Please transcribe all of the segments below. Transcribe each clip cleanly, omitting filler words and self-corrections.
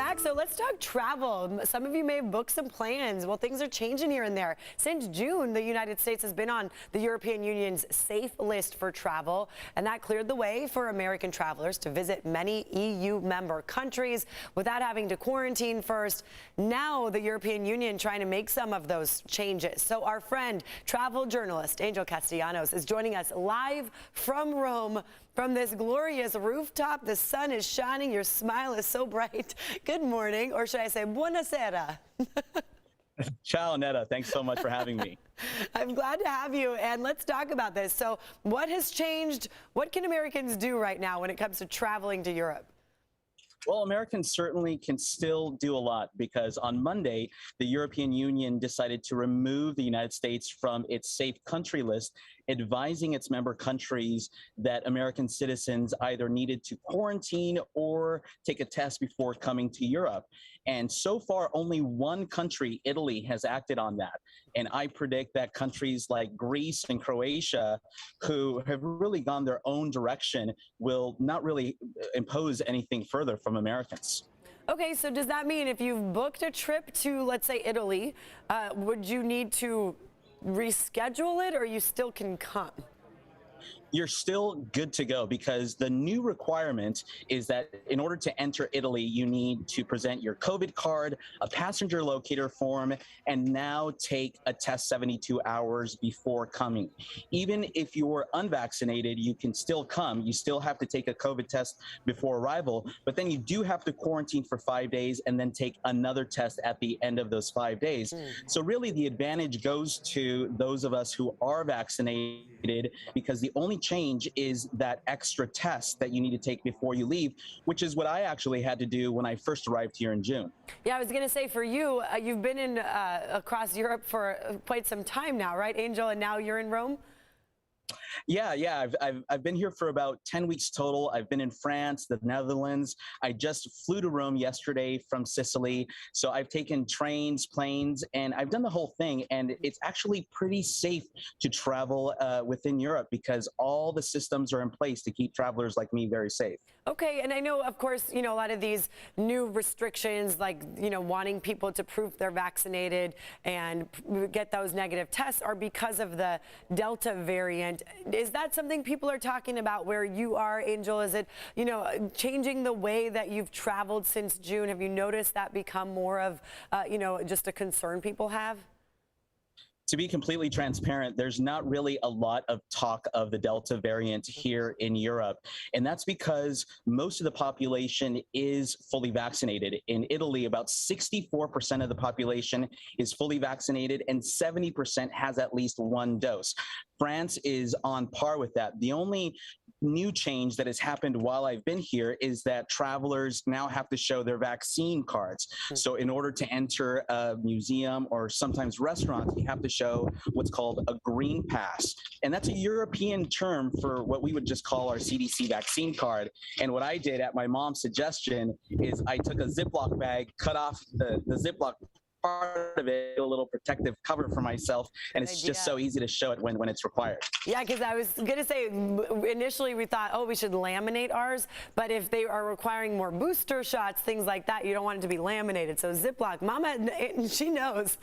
back. So let's talk travel. Some of you may have booked some plans. Well, things are changing here and there. Since June, the United States has been on the European Union's safe list for travel, and that cleared the way for American travelers to visit many EU member countries without having to quarantine first. Now the European Union trying to make some of those changes. So our friend, travel journalist Angel Castellanos, is joining us live from Rome. From this glorious rooftop, the sun is shining, your smile is so bright. Good morning, or should I say buonasera? Ciao, Netta. Thanks so much for having me. I'm glad to have you, and let's talk about this. So what has changed? What can Americans do right now when it comes to traveling to Europe? Well, Americans certainly can still do a lot because on Monday, the European Union decided to remove the United States from its safe country list, advising its member countries that American citizens either needed to quarantine or take a test before coming to Europe. And so far, only one country, Italy, has acted on that. And I predict that countries like Greece and Croatia, who have really gone their own direction, will not really impose anything further from Americans. Okay, so does that mean if you've booked a trip to, let's say, Italy, would you need to reschedule it, or you still can come? You're still good to go because the new requirement is that in order to enter Italy, you need to present your COVID card, a passenger locator form, and now take a test 72 hours before coming. Even if you're unvaccinated, you can still come. You still have to take a COVID test before arrival, but then you do have to quarantine for 5 days and then take another test at the end of those 5 days. So really the advantage goes to those of us who are vaccinated because the only change is that extra test that you need to take before you leave, which is what I actually had to do when I first arrived here in June. Yeah, I was going to say for you, you've been in across Europe for quite some time now, right, Angel? And now you're in Rome? Yeah. I've been here for about 10 weeks total. I've been in France, the Netherlands. I just flew to Rome yesterday from Sicily. So I've taken trains, planes, and I've done the whole thing. And it's actually pretty safe to travel within Europe because all the systems are in place to keep travelers like me very safe. Okay, and I know, of course, a lot of these new restrictions, like, wanting people to prove they're vaccinated and get those negative tests are because of the Delta variant. Is that something people are talking about where you are, Angel? Is it, changing the way that you've traveled since June? Have you noticed that become more of, just a concern people have? To be completely transparent, there's not really a lot of talk of the Delta variant here in Europe. And that's because most of the population is fully vaccinated. In Italy, about 64% of the population is fully vaccinated and 70% has at least one dose. France is on par with that. The only new change that has happened while I've been here is that travelers now have to show their vaccine cards. So in order to enter a museum or sometimes restaurants, you have to show what's called a green pass. And that's a European term for what we would just call our CDC vaccine card. And what I did at my mom's suggestion is I took a Ziploc bag, cut off the Ziploc part of it, a little protective cover for myself, and it's just so easy to show it when it's required. Yeah, because I was going to say, initially we thought, oh, we should laminate ours, but if they are requiring more booster shots, things like that, you don't want it to be laminated. So Ziploc, Mama, she knows.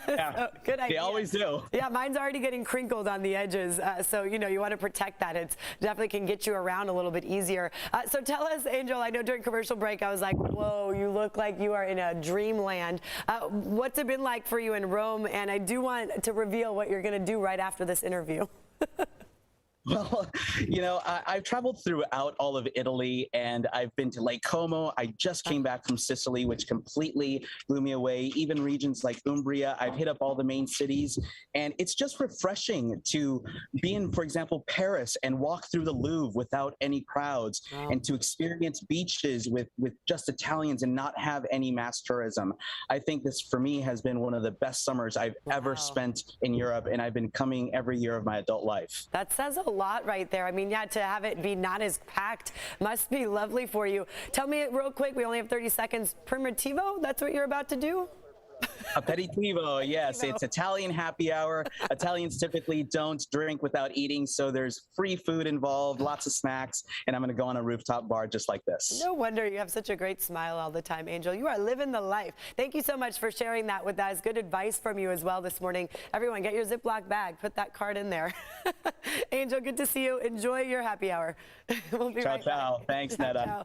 Yeah, so, good idea. They always do. Yeah, mine's already getting crinkled on the edges, so you want to protect that. It definitely can get you around a little bit easier. So tell us, Angel, I know during commercial break I was like, whoa, you look like you are in a dreamland. What's it been like for you in Rome? And I do want to reveal what you're going to do right after this interview. Well, I've traveled throughout all of Italy and I've been to Lake Como. I just came back from Sicily, which completely blew me away. Even regions like Umbria, I've hit up all the main cities. And it's just refreshing to be in, for example, Paris and walk through the Louvre without any crowds and to experience beaches with just Italians and not have any mass tourism. I think this, for me, has been one of the best summers I've ever spent in Europe. And I've been coming every year of my adult life. That says a lot right there. I mean, yeah, to have it be not as packed must be lovely for you. Tell me real quick, we only have 30 seconds. Primitivo, that's what you're about to do? Aperitivo, yes, Aperitivo. it's Italian happy hour. Italians typically don't drink without eating, so there's free food involved, lots of snacks, and I'm going to go on a rooftop bar just like this. No wonder you have such a great smile all the time, Angel. You are living the life. Thank you so much for sharing that with us. Good advice from you as well this morning. Everyone, get your Ziploc bag. Put that card in there. Angel, good to see you. Enjoy your happy hour. We'll be Ciao, right ciao. back. Thanks, Ciao, Netta. ciao.